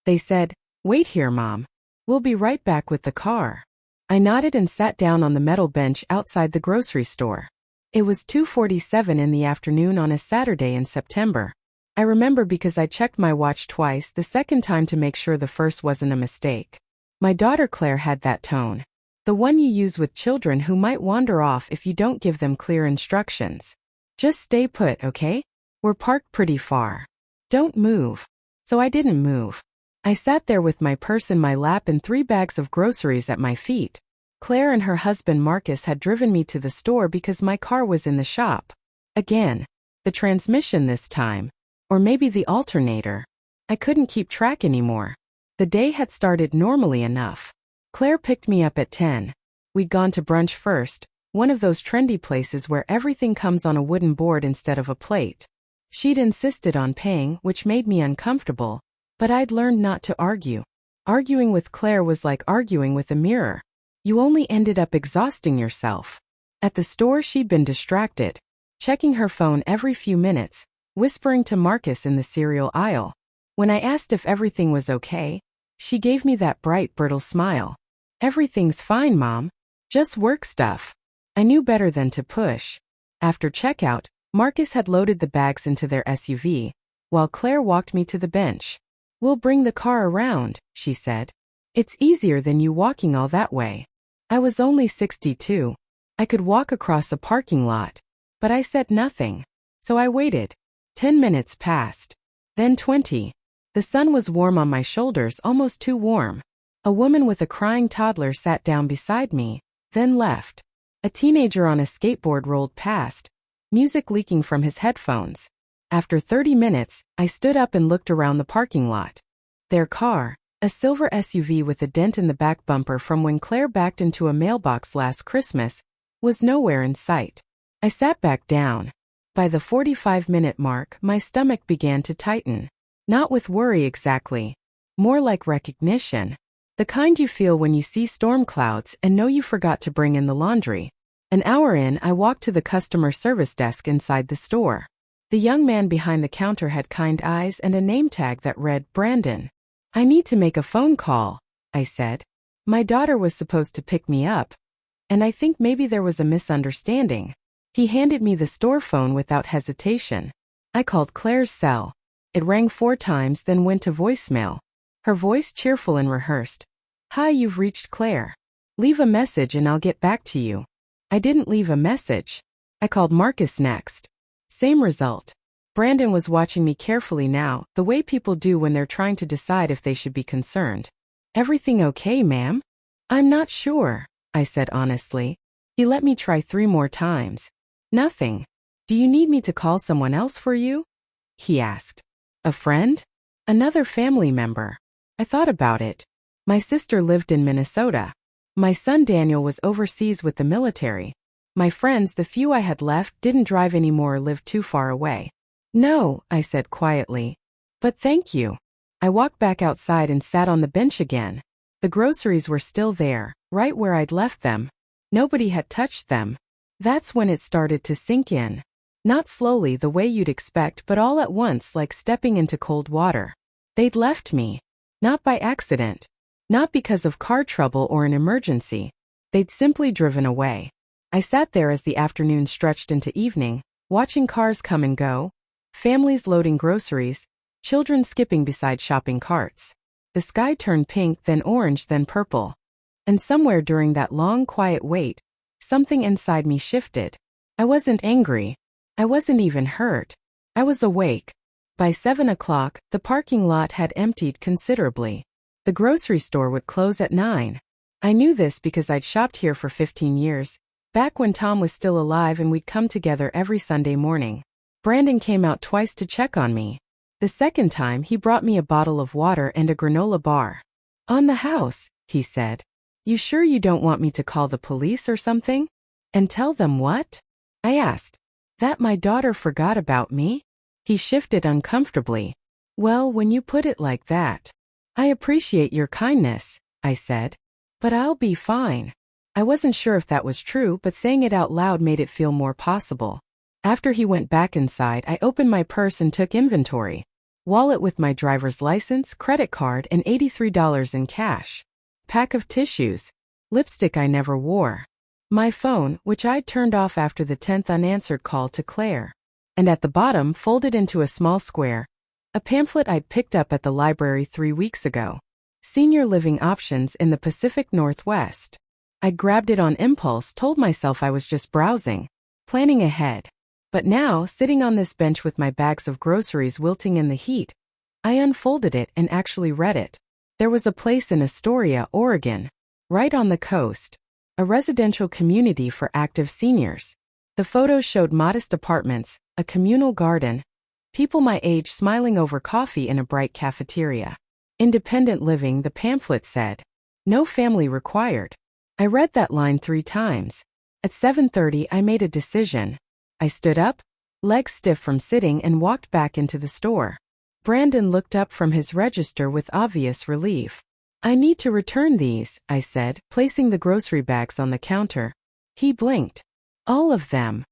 They said, "Wait here, Mom. We'll be right back with the car." I nodded and sat down on the metal bench outside the grocery store. It was 2:47 in the afternoon on a Saturday in September. I remember because I checked my watch twice, the second time to make sure the first wasn't a mistake. My daughter Claire had that tone. The one you use with children who might wander off if you don't give them clear instructions. "Just stay put, okay? We're parked pretty far. Don't move." So I didn't move. I sat there with my purse in my lap and 3 bags of groceries at my feet. Claire and her husband Marcus had driven me to the store because my car was in the shop. Again, the transmission this time. Or maybe the alternator. I couldn't keep track anymore. The day had started normally enough. Claire picked me up at 10. We'd gone to brunch first, one of those trendy places where everything comes on a wooden board instead of a plate. She'd insisted on paying, which made me uncomfortable, but I'd learned not to argue. Arguing with Claire was like arguing with a mirror. You only ended up exhausting yourself. At the store she'd been distracted, checking her phone every few minutes, whispering to Marcus in the cereal aisle. When I asked if everything was okay, she gave me that bright, brittle smile. "Everything's fine, Mom. Just work stuff." I knew better than to push. After checkout, Marcus had loaded the bags into their SUV, while Claire walked me to the bench. "We'll bring the car around," she said. "It's easier than you walking all that way." I was only 62. I could walk across a parking lot. But I said nothing. So I waited. 10 minutes passed. Then 20. The sun was warm on my shoulders, almost too warm. A woman with a crying toddler sat down beside me, then left. A teenager on a skateboard rolled past, music leaking from his headphones. After 30 minutes, I stood up and looked around the parking lot. Their car, a silver SUV with a dent in the back bumper from when Claire backed into a mailbox last Christmas, was nowhere in sight. I sat back down. By the 45-minute mark, my stomach began to tighten. Not with worry exactly. More like recognition. The kind you feel when you see storm clouds and know you forgot to bring in the laundry. An hour in, I walked to the customer service desk inside the store. The young man behind the counter had kind eyes and a name tag that read Brandon. "I need to make a phone call," I said. My daughter was supposed to pick me up. And I think maybe there was a misunderstanding. He handed me the store phone without hesitation. I called Claire's cell. It rang 4 times, then went to voicemail. Her voice cheerful and rehearsed. "Hi, you've reached Claire. Leave a message and I'll get back to you." I didn't leave a message. I called Marcus next. Same result. Brandon was watching me carefully now, the way people do when they're trying to decide if they should be concerned. "Everything okay, ma'am?" "I'm not sure," I said honestly. He let me try 3 more times. "Nothing. Do you need me to call someone else for you?" he asked. "A friend? Another family member?" I thought about it. My sister lived in Minnesota. My son Daniel was overseas with the military. My friends, the few I had left, didn't drive anymore or lived too far away. "No," I said quietly. "But thank you." I walked back outside and sat on the bench again. The groceries were still there, right where I'd left them. Nobody had touched them. That's when it started to sink in. Not slowly the way you'd expect, but all at once, like stepping into cold water. They'd left me. Not by accident. Not because of car trouble or an emergency. They'd simply driven away. I sat there as the afternoon stretched into evening, watching cars come and go, families loading groceries, children skipping beside shopping carts. The sky turned pink, then orange, then purple. And somewhere during that long, quiet wait, something inside me shifted. I wasn't angry. I wasn't even hurt. I was awake. By 7 o'clock, the parking lot had emptied considerably. The grocery store would close at 9. I knew this because I'd shopped here for 15 years, back when Tom was still alive and we'd come together every Sunday morning. Brandon came out twice to check on me. The second time, he brought me a bottle of water and a granola bar. "On the house," he said. "You sure you don't want me to call the police or something?" "And tell them what?" I asked. "That my daughter forgot about me?" He shifted uncomfortably. "Well, when you put it like that. I appreciate your kindness," I said. "But I'll be fine." I wasn't sure if that was true, but saying it out loud made it feel more possible. After he went back inside, I opened my purse and took inventory. wallet with my driver's license, credit card, and $83 in cash. Pack of tissues, lipstick I never wore. My phone, which I'd turned off after the 10th unanswered call to Claire. And at the bottom, folded into a small square, a pamphlet I'd picked up at the library 3 weeks ago. Senior living options in the Pacific Northwest. I grabbed it on impulse, told myself I was just browsing, planning ahead. But now, sitting on this bench with my bags of groceries wilting in the heat, I unfolded it and actually read it. There was a place in Astoria, Oregon, right on the coast, a residential community for active seniors. The photos showed modest apartments, a communal garden, people my age smiling over coffee in a bright cafeteria. Independent living, the pamphlet said. No family required. I read that line 3 times. At 7:30, I made a decision. I stood up, legs stiff from sitting, and walked back into the store. Brandon looked up from his register with obvious relief. I need to return these, I said, placing the grocery bags on the counter. He blinked. All of them.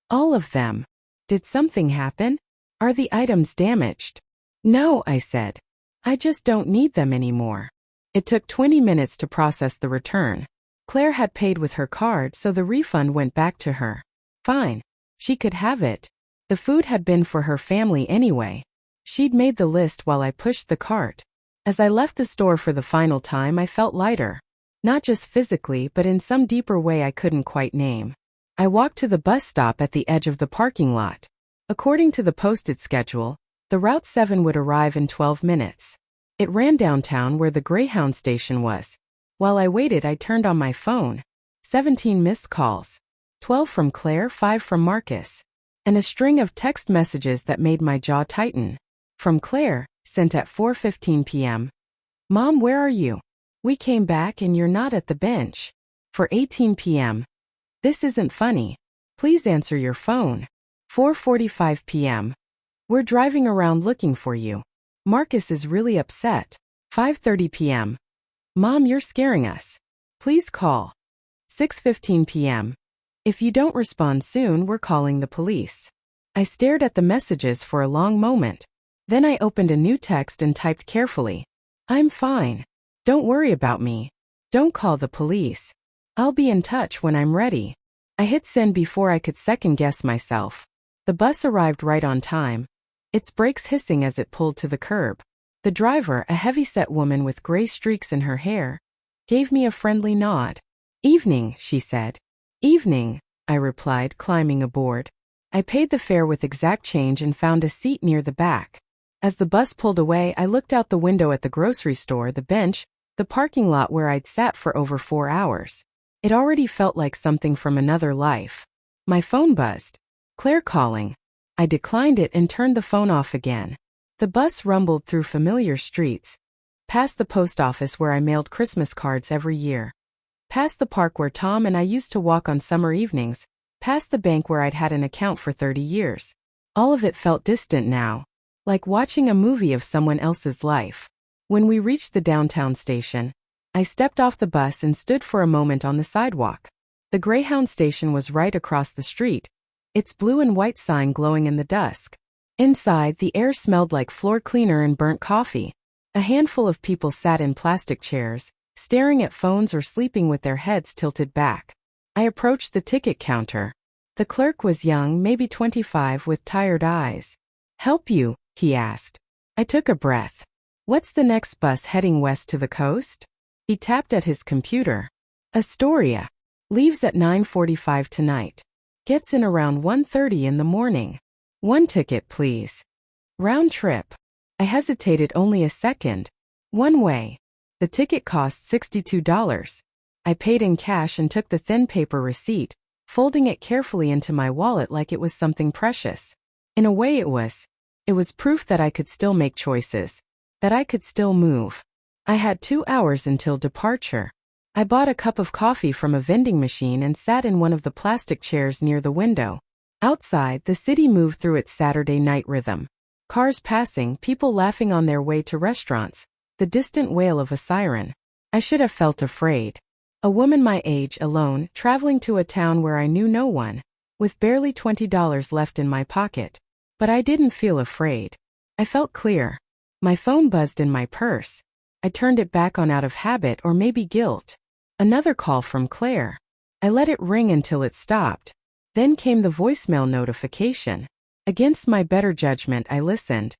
All of them. Did something happen? Are the items damaged? No, I said. I just don't need them anymore. It took 20 minutes to process the return. Claire had paid with her card, so the refund went back to her. Fine. She could have it. The food had been for her family anyway. She'd made the list while I pushed the cart. As I left the store for the final time, I felt lighter. Not just physically, but in some deeper way I couldn't quite name. I walked to the bus stop at the edge of the parking lot. According to the posted schedule, the Route 7 would arrive in 12 minutes. It ran downtown where the Greyhound station was. While I waited, I turned on my phone. 17 missed calls. 12 from Claire, 5 from Marcus. And a string of text messages that made my jaw tighten. From Claire, sent at 4:15 p.m. Mom, where are you? We came back and you're not at the bench. For 18 p.m. This isn't funny. Please answer your phone. 4:45 p.m. We're driving around looking for you. Marcus is really upset. 5:30 p.m. Mom, you're scaring us. Please call. 6:15 p.m. If you don't respond soon, we're calling the police. I stared at the messages for a long moment. Then I opened a new text and typed carefully. I'm fine. Don't worry about me. Don't call the police. I'll be in touch when I'm ready. I hit send before I could second guess myself. The bus arrived right on time, its brakes hissing as it pulled to the curb. The driver, a heavy-set woman with gray streaks in her hair, gave me a friendly nod. Evening, she said. Evening, I replied, climbing aboard. I paid the fare with exact change and found a seat near the back. As the bus pulled away, I looked out the window at the grocery store, the bench, the parking lot where I'd sat for over 4 hours. It already felt like something from another life. My phone buzzed. Claire calling. I declined it and turned the phone off again. The bus rumbled through familiar streets, past the post office where I mailed Christmas cards every year, past the park where Tom and I used to walk on summer evenings, past the bank where I'd had an account for 30 years. All of it felt distant now, like watching a movie of someone else's life. When we reached the downtown station, I stepped off the bus and stood for a moment on the sidewalk. The Greyhound station was right across the street, its blue and white sign glowing in the dusk. Inside, the air smelled like floor cleaner and burnt coffee. A handful of people sat in plastic chairs, staring at phones or sleeping with their heads tilted back. I approached the ticket counter. The clerk was young, maybe 25, with tired eyes. Help you? He asked. I took a breath. What's the next bus heading west to the coast? He tapped at his computer. Astoria. Leaves at 9:45 tonight. Gets in around 1:30 in the morning. 1 ticket, please. Round trip. I hesitated only a second. One way. The ticket cost $62. I paid in cash and took the thin paper receipt, folding it carefully into my wallet like it was something precious. In a way it was. It was proof that I could still make choices, that I could still move. I had 2 hours until departure. I bought a cup of coffee from a vending machine and sat in one of the plastic chairs near the window. Outside, the city moved through its Saturday night rhythm. Cars passing, people laughing on their way to restaurants, the distant wail of a siren. I should have felt afraid. A woman my age, alone, traveling to a town where I knew no one, with barely $20 left in my pocket. But I didn't feel afraid. I felt clear. My phone buzzed in my purse. I turned it back on out of habit or maybe guilt. Another call from Claire. I let it ring until it stopped. Then came the voicemail notification. Against my better judgment, I listened.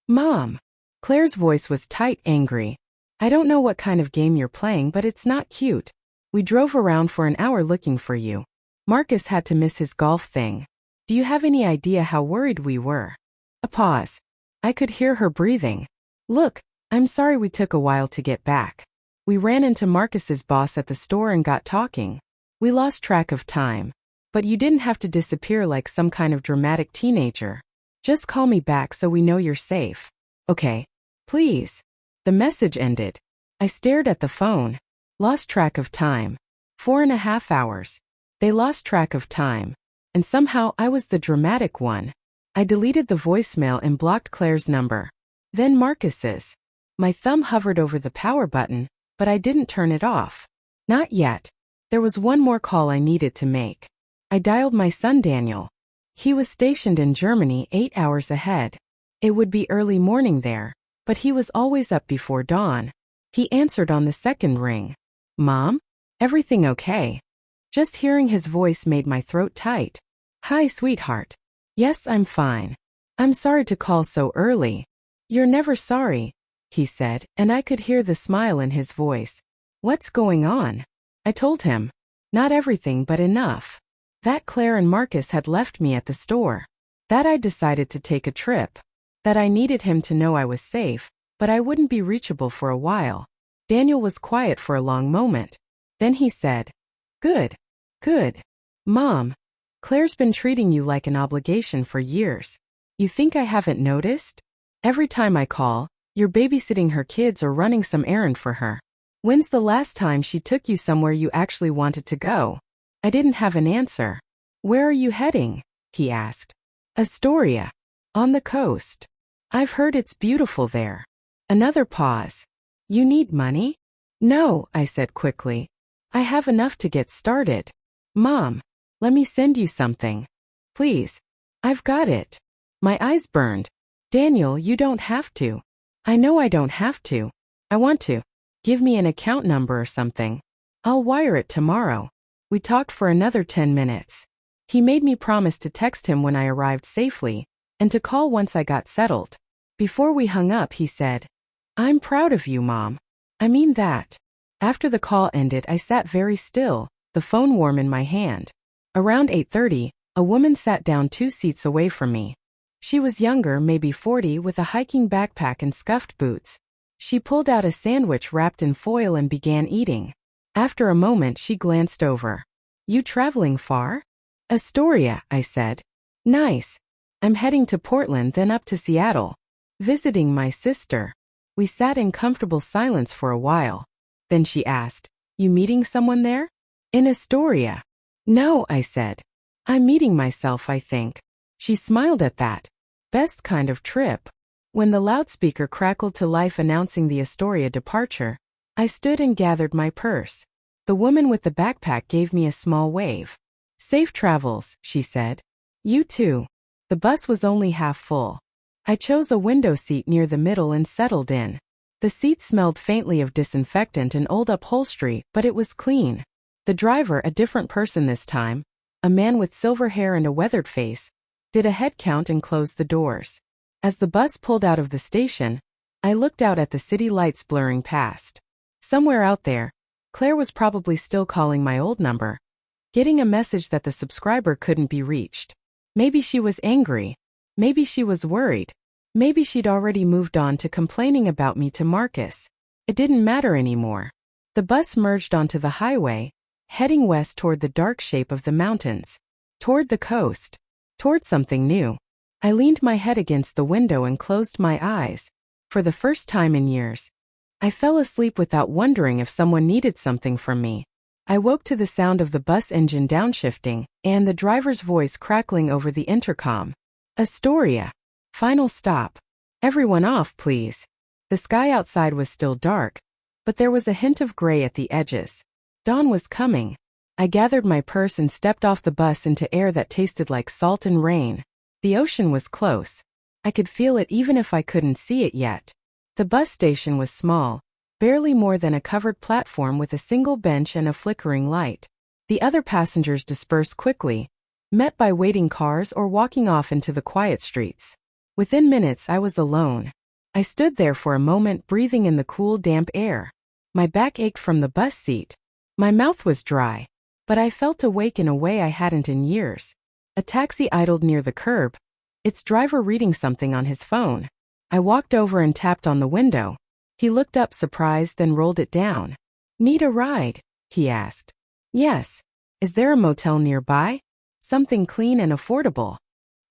Mom. Claire's voice was tight, angry. I don't know what kind of game you're playing, but it's not cute. We drove around for an hour looking for you. Marcus had to miss his golf thing. Do you have any idea how worried we were? A pause. I could hear her breathing. Look, I'm sorry we took a while to get back. We ran into Marcus's boss at the store and got talking. We lost track of time. But you didn't have to disappear like some kind of dramatic teenager. Just call me back so we know you're safe. Okay. Please. The message ended. I stared at the phone. Lost track of time. 4.5 hours. They lost track of time. And somehow I was the dramatic one. I deleted the voicemail and blocked Claire's number. Then Marcus's. My thumb hovered over the power button, but I didn't turn it off. Not yet. There was one more call I needed to make. I dialed my son Daniel. He was stationed in Germany 8 hours ahead. It would be early morning there, but he was always up before dawn. He answered on the second ring. Mom? Everything okay? Just hearing his voice made my throat tight. Hi, sweetheart. Yes, I'm fine. I'm sorry to call so early. You're never sorry, he said, and I could hear the smile in his voice. What's going on? I told him. Not everything, but enough. That Claire and Marcus had left me at the store. That I decided to take a trip. That I needed him to know I was safe, but I wouldn't be reachable for a while. Daniel was quiet for a long moment. Then he said, Good. Good. Mom, Claire's been treating you like an obligation for years. You think I haven't noticed? Every time I call, you're babysitting her kids or running some errand for her. When's the last time she took you somewhere you actually wanted to go? I didn't have an answer. Where are you heading? He asked. Astoria. On the coast. I've heard it's beautiful there. Another pause. You need money? No, I said quickly. I have enough to get started. Mom, let me send you something. Please. I've got it. My eyes burned. Daniel, you don't have to. I know I don't have to. I want to. Give me an account number or something. I'll wire it tomorrow. We talked for another 10 minutes. He made me promise to text him when I arrived safely, and to call once I got settled. Before we hung up, he said, I'm proud of you, Mom. I mean that. After the call ended, I sat very still, the phone warm in my hand. Around 8:30, a woman sat down 2 seats away from me. She was younger, maybe 40, with a hiking backpack and scuffed boots. She pulled out a sandwich wrapped in foil and began eating. After a moment, she glanced over. You traveling far? Astoria, I said. Nice. I'm heading to Portland, then up to Seattle. Visiting my sister. We sat in comfortable silence for a while. Then she asked, You meeting someone there? In Astoria. No, I said. I'm meeting myself, I think. She smiled at that. Best kind of trip. When the loudspeaker crackled to life announcing the Astoria departure, I stood and gathered my purse. The woman with the backpack gave me a small wave. Safe travels, she said. You too. The bus was only half full. I chose a window seat near the middle and settled in. The seat smelled faintly of disinfectant and old upholstery, but it was clean. The driver, a different person this time, a man with silver hair and a weathered face, did a head count and closed the doors. As the bus pulled out of the station, I looked out at the city lights blurring past. Somewhere out there, Claire was probably still calling my old number, getting a message that the subscriber couldn't be reached. Maybe she was angry. Maybe she was worried. Maybe she'd already moved on to complaining about me to Marcus. It didn't matter anymore. The bus merged onto the highway, heading west toward the dark shape of the mountains, toward the coast, toward something new. I leaned my head against the window and closed my eyes. For the first time in years, I fell asleep without wondering if someone needed something from me. I woke to the sound of the bus engine downshifting and the driver's voice crackling over the intercom. Astoria. Final stop. Everyone off, please. The sky outside was still dark, but there was a hint of gray at the edges. Dawn was coming. I gathered my purse and stepped off the bus into air that tasted like salt and rain. The ocean was close. I could feel it even if I couldn't see it yet. The bus station was small, barely more than a covered platform with a single bench and a flickering light. The other passengers dispersed quickly, met by waiting cars or walking off into the quiet streets. Within minutes I was alone. I stood there for a moment, breathing in the cool, damp air. My back ached from the bus seat. My mouth was dry, but I felt awake in a way I hadn't in years. A taxi idled near the curb, its driver reading something on his phone. I walked over and tapped on the window. He looked up surprised, then rolled it down. "Need a ride?" he asked. "Yes. Is there a motel nearby? Something clean and affordable?"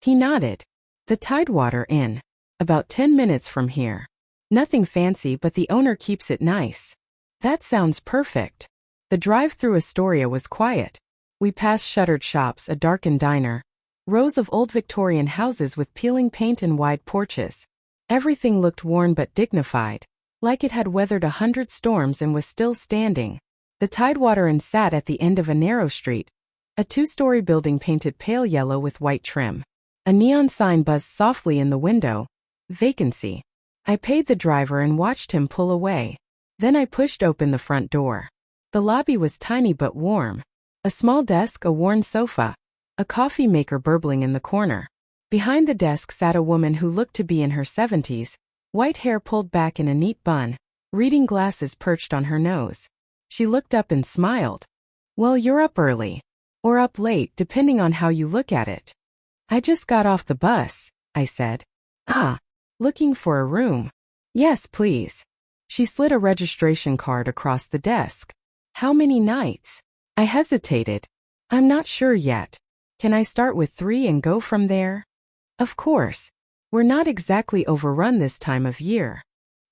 He nodded. "The Tidewater Inn. About 10 minutes from here. Nothing fancy, but the owner keeps it nice." "That sounds perfect." The drive through Astoria was quiet. We passed shuttered shops, a darkened diner, rows of old Victorian houses with peeling paint and wide porches. Everything looked worn but dignified, like it had weathered 100 storms and was still standing. The Tidewater Inn sat at the end of a narrow street, a 2-story building painted pale yellow with white trim. A neon sign buzzed softly in the window. Vacancy. I paid the driver and watched him pull away. Then I pushed open the front door. The lobby was tiny but warm. A small desk, a worn sofa, a coffee maker burbling in the corner. Behind the desk sat a woman who looked to be in her 70s, white hair pulled back in a neat bun, reading glasses perched on her nose. She looked up and smiled. "Well, you're up early. Or up late, depending on how you look at it." "I just got off the bus," I said. "Ah, looking for a room?" "Yes, please." She slid a registration card across the desk. "How many nights?" I hesitated. "I'm not sure yet. Can I start with 3 and go from there?" "Of course. We're not exactly overrun this time of year."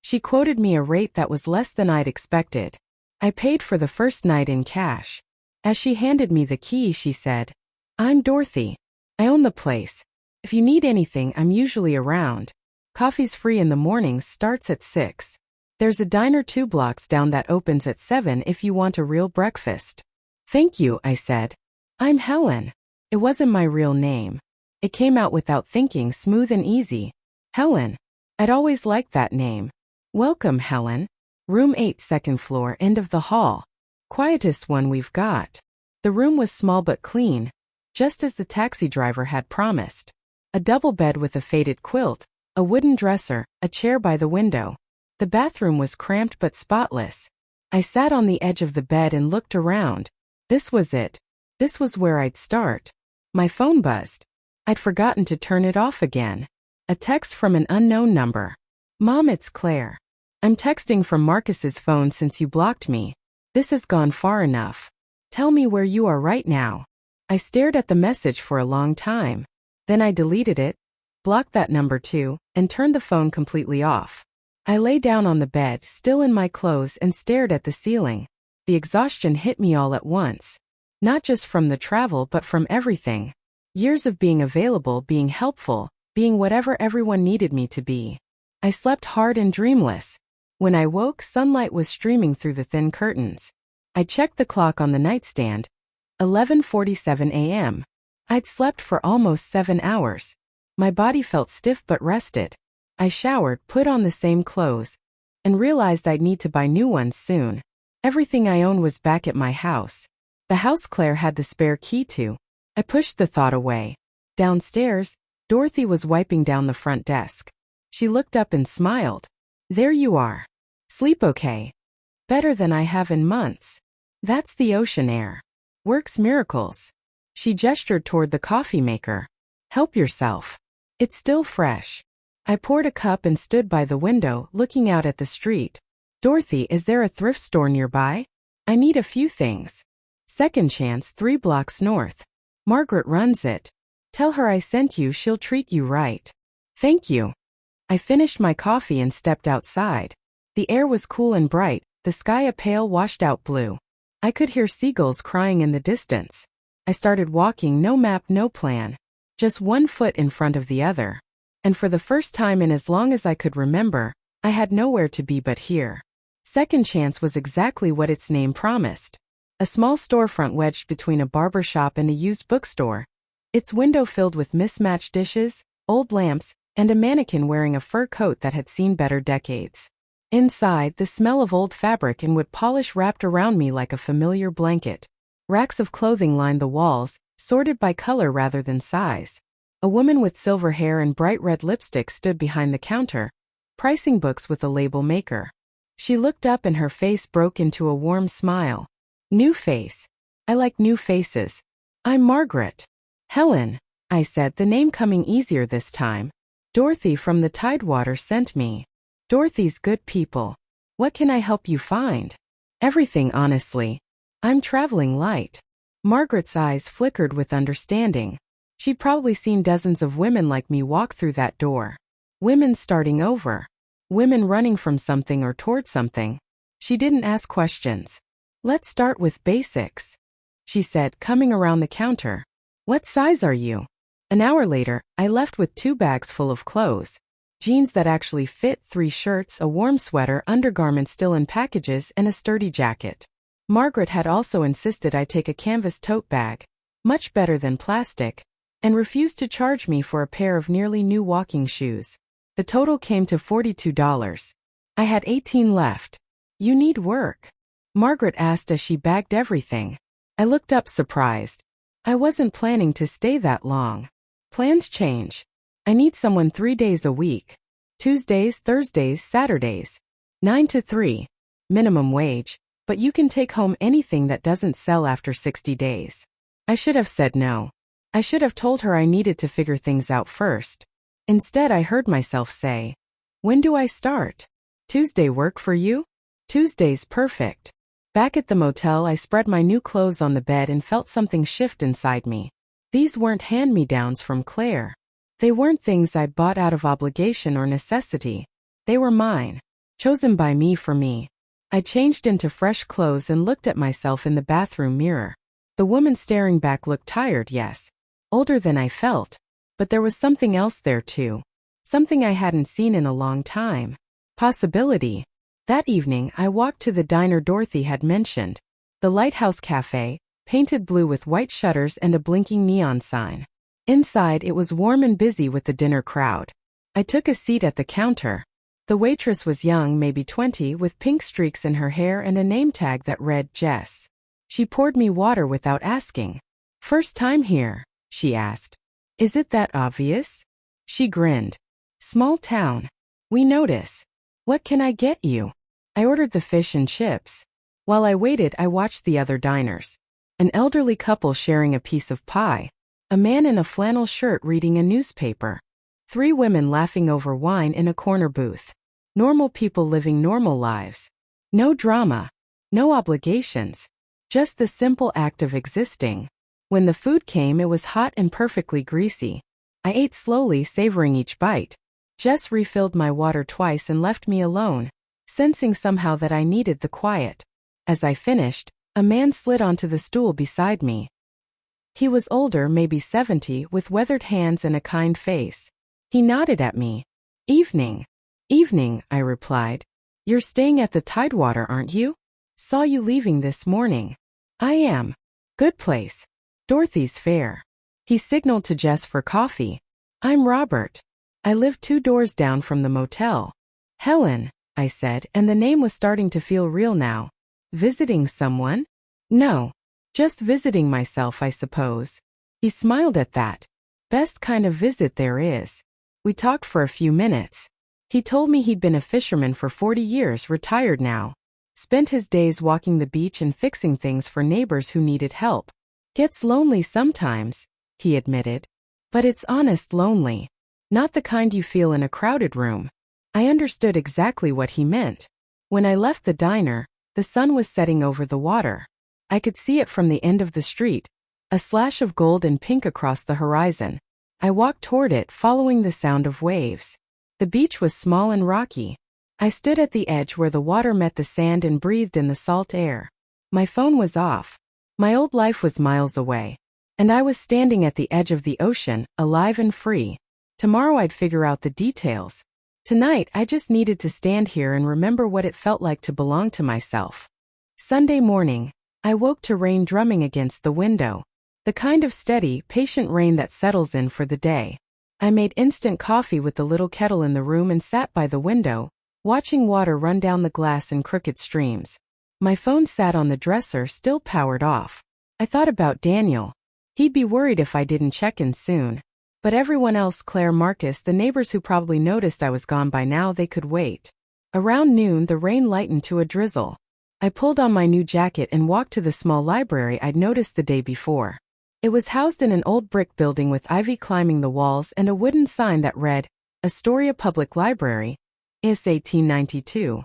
She quoted me a rate that was less than I'd expected. I paid for the first night in cash. As she handed me the key, she said, "I'm Dorothy. I own the place. If you need anything, I'm usually around. Coffee's free in the mornings, starts at 6. There's a diner 2 blocks down that opens at 7 if you want a real breakfast." "Thank you," I said. "I'm Helen." It wasn't my real name. It came out without thinking, smooth and easy. Helen. I'd always liked that name. "Welcome, Helen. Room 8, 2nd floor, end of the hall. Quietest one we've got." The room was small but clean, just as the taxi driver had promised. A double bed with a faded quilt, a wooden dresser, a chair by the window. The bathroom was cramped but spotless. I sat on the edge of the bed and looked around. This was it. This was where I'd start. My phone buzzed. I'd forgotten to turn it off again. A text from an unknown number. "Mom, it's Claire. I'm texting from Marcus's phone since you blocked me. This has gone far enough. Tell me where you are right now." I stared at the message for a long time. Then I deleted it, blocked that number too, and turned the phone completely off. I lay down on the bed, still in my clothes, and stared at the ceiling. The exhaustion hit me all at once. Not just from the travel, but from everything. Years of being available, being helpful, being whatever everyone needed me to be. I slept hard and dreamless. When I woke, sunlight was streaming through the thin curtains. I checked the clock on the nightstand. 11:47 a.m. I'd slept for almost 7 hours. My body felt stiff but rested. I showered, put on the same clothes, and realized I'd need to buy new ones soon. Everything I owned was back at my house. The house Claire had the spare key to. I pushed the thought away. Downstairs, Dorothy was wiping down the front desk. She looked up and smiled. "There you are. Sleep okay?" "Better than I have in months." "That's the ocean air. Works miracles." She gestured toward the coffee maker. "Help yourself. It's still fresh." I poured a cup and stood by the window, looking out at the street. "Dorothy, is there a thrift store nearby? I need a few things." "Second Chance, 3 blocks north. Margaret runs it. Tell her I sent you, she'll treat you right." "Thank you." I finished my coffee and stepped outside. The air was cool and bright, the sky a pale washed-out blue. I could hear seagulls crying in the distance. I started walking, no map, no plan. Just one foot in front of the other. And for the first time in as long as I could remember, I had nowhere to be but here. Second Chance was exactly what its name promised. A small storefront wedged between a barber shop and a used bookstore. Its window filled with mismatched dishes, old lamps, and a mannequin wearing a fur coat that had seen better decades. Inside, the smell of old fabric and wood polish wrapped around me like a familiar blanket. Racks of clothing lined the walls, sorted by color rather than size. A woman with silver hair and bright red lipstick stood behind the counter, pricing books with a label maker. She looked up and her face broke into a warm smile. New face. I like new faces. I'm Margaret. Helen, I said, the name coming easier this time. Dorothy from the Tidewater sent me. Dorothy's good people. What can I help you find? Everything, honestly. I'm traveling light. Margaret's eyes flickered with understanding. She'd probably seen dozens of women like me walk through that door. Women starting over. Women running from something or toward something. She didn't ask questions. Let's start with basics, she said, coming around the counter. What size are you? An hour later, I left with 2 bags full of clothes. Jeans that actually fit, 3 shirts, a warm sweater, undergarments still in packages, and a sturdy jacket. Margaret had also insisted I take a canvas tote bag, much better than plastic, and refused to charge me for a pair of nearly new walking shoes. The total came to $42. I had 18 left. You need work? Margaret asked as she bagged everything. I looked up surprised. I wasn't planning to stay that long. Plans change. I need someone 3 days a week. Tuesdays, Thursdays, Saturdays. 9 to 3. Minimum wage, but you can take home anything that doesn't sell after 60 days. I should have said no. I should have told her I needed to figure things out first. Instead, I heard myself say, when do I start? Tuesday work for you? Tuesday's perfect. Back at the motel, I spread my new clothes on the bed and felt something shift inside me. These weren't hand-me-downs from Claire. They weren't things I'd bought out of obligation or necessity. They were mine, chosen by me for me. I changed into fresh clothes and looked at myself in the bathroom mirror. The woman staring back looked tired, yes. Older than I felt. But there was something else there too. Something I hadn't seen in a long time. Possibility. That evening, I walked to the diner Dorothy had mentioned. The Lighthouse Cafe, painted blue with white shutters and a blinking neon sign. Inside, it was warm and busy with the dinner crowd. I took a seat at the counter. The waitress was young, maybe 20, with pink streaks in her hair and a name tag that read Jess. She poured me water without asking. First time here, she asked. Is it that obvious? She grinned. Small town. We notice. What can I get you? I ordered the fish and chips. While I waited, I watched the other diners. An elderly couple sharing a piece of pie. A man in a flannel shirt reading a newspaper. 3 women laughing over wine in a corner booth. Normal people living normal lives. No drama. No obligations. Just the simple act of existing. When the food came, it was hot and perfectly greasy. I ate slowly, savoring each bite. Jess refilled my water twice and left me alone, sensing somehow that I needed the quiet. As I finished, a man slid onto the stool beside me. He was older, maybe 70, with weathered hands and a kind face. He nodded at me. Evening. Evening, I replied. You're staying at the Tidewater, aren't you? Saw you leaving this morning. I am. Good place. Dorothy's fair. He signaled to Jess for coffee. I'm Robert. I live 2 doors down from the motel. Helen, I said, and the name was starting to feel real now. Visiting someone? No. Just visiting myself, I suppose. He smiled at that. Best kind of visit there is. We talked for a few minutes. He told me he'd been a fisherman for 40 years, retired now. Spent his days walking the beach and fixing things for neighbors who needed help. Gets lonely sometimes, he admitted. But it's honest lonely. Not the kind you feel in a crowded room. I understood exactly what he meant. When I left the diner, the sun was setting over the water. I could see it from the end of the street, a slash of gold and pink across the horizon. I walked toward it, following the sound of waves. The beach was small and rocky. I stood at the edge where the water met the sand and breathed in the salt air. My phone was off. My old life was miles away. And I was standing at the edge of the ocean, alive and free. Tomorrow I'd figure out the details. Tonight, I just needed to stand here and remember what it felt like to belong to myself. Sunday morning, I woke to rain drumming against the window. The kind of steady, patient rain that settles in for the day. I made instant coffee with the little kettle in the room and sat by the window, watching water run down the glass in crooked streams. My phone sat on the dresser, still powered off. I thought about Daniel. He'd be worried if I didn't check in soon. But everyone else, Claire, Marcus, the neighbors who probably noticed I was gone by now, they could wait. Around noon, the rain lightened to a drizzle. I pulled on my new jacket and walked to the small library I'd noticed the day before. It was housed in an old brick building with ivy climbing the walls and a wooden sign that read, Astoria Public Library, IS 1892.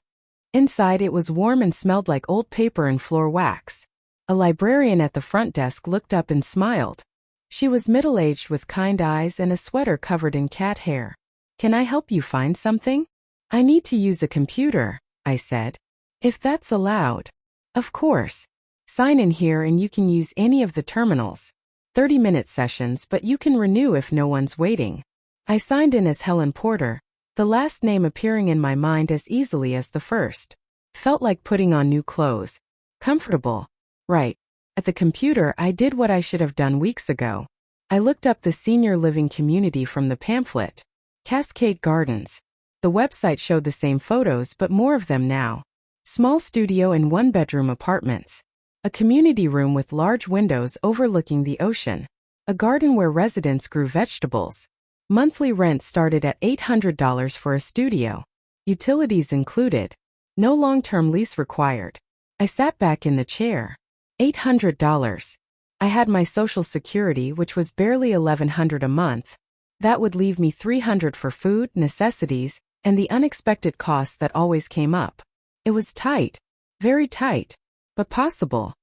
Inside, it was warm and smelled like old paper and floor wax. A librarian at the front desk looked up and smiled. She was middle-aged with kind eyes and a sweater covered in cat hair. "Can I help you find something?" "I need to use a computer," I said. "If that's allowed." "Of course. Sign in here and you can use any of the terminals. 30-minute sessions, but you can renew if no one's waiting." I signed in as Helen Porter, the last name appearing in my mind as easily as the first. Felt like putting on new clothes. Comfortable. Right. At the computer, I did what I should have done weeks ago. I looked up the senior living community from the pamphlet. Cascade Gardens. The website showed the same photos, but more of them now. Small studio and one-bedroom apartments. A community room with large windows overlooking the ocean. A garden where residents grew vegetables. Monthly rent started at $800 for a studio. Utilities included. No long-term lease required. I sat back in the chair. $800. I had my Social Security, which was barely $1,100 a month. That would leave me $300 for food, necessities, and the unexpected costs that always came up. It was tight. Very tight. But possible.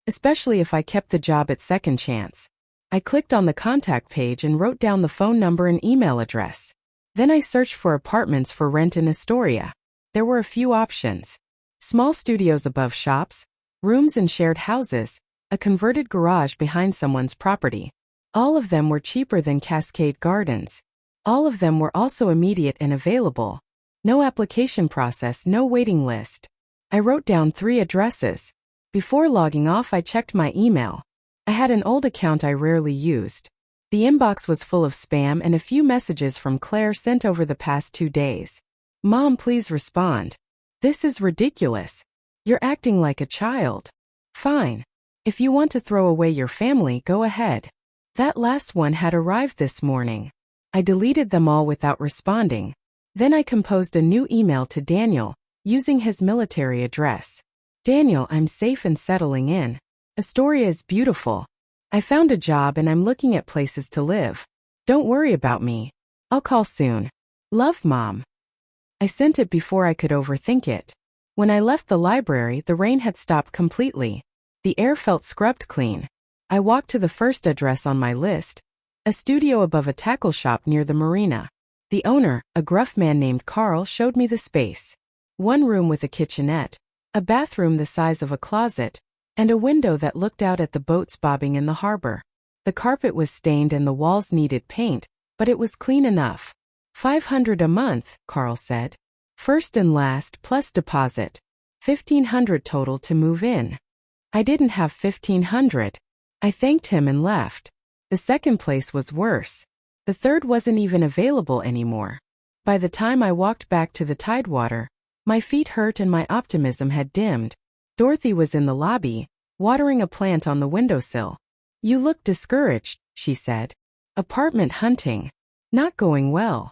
Especially if I kept the job at Second Chance. I clicked on the contact page and wrote down the phone number and email address. Then I searched for apartments for rent in Astoria. There were a few options. Small studios above shops, rooms in shared houses, a converted garage behind someone's property. All of them were cheaper than Cascade Gardens. All of them were also immediate and available. No application process, no waiting list. I wrote down 3 addresses. Before logging off, I checked my email. I had an old account I rarely used. The inbox was full of spam and a few messages from Claire sent over the past 2 days. "Mom, please respond. This is ridiculous. You're acting like a child." "Fine. If you want to throw away your family, go ahead." That last one had arrived this morning. I deleted them all without responding. Then I composed a new email to Daniel, using his military address. "Daniel, I'm safe and settling in. Astoria is beautiful. I found a job and I'm looking at places to live. Don't worry about me. I'll call soon. Love, Mom." I sent it before I could overthink it. When I left the library, the rain had stopped completely. The air felt scrubbed clean. I walked to the first address on my list, a studio above a tackle shop near the marina. The owner, a gruff man named Carl, showed me the space. 1 room with a kitchenette, a bathroom the size of a closet, and a window that looked out at the boats bobbing in the harbor. The carpet was stained and the walls needed paint, but it was clean enough. $500 a month, Carl said. First and last plus deposit. $1,500 total to move in. I didn't have $1,500. I thanked him and left. The second place was worse. The third wasn't even available anymore. By the time I walked back to the Tidewater, my feet hurt and my optimism had dimmed. Dorothy was in the lobby, watering a plant on the windowsill. "You look discouraged," she said. "Apartment hunting. Not going well."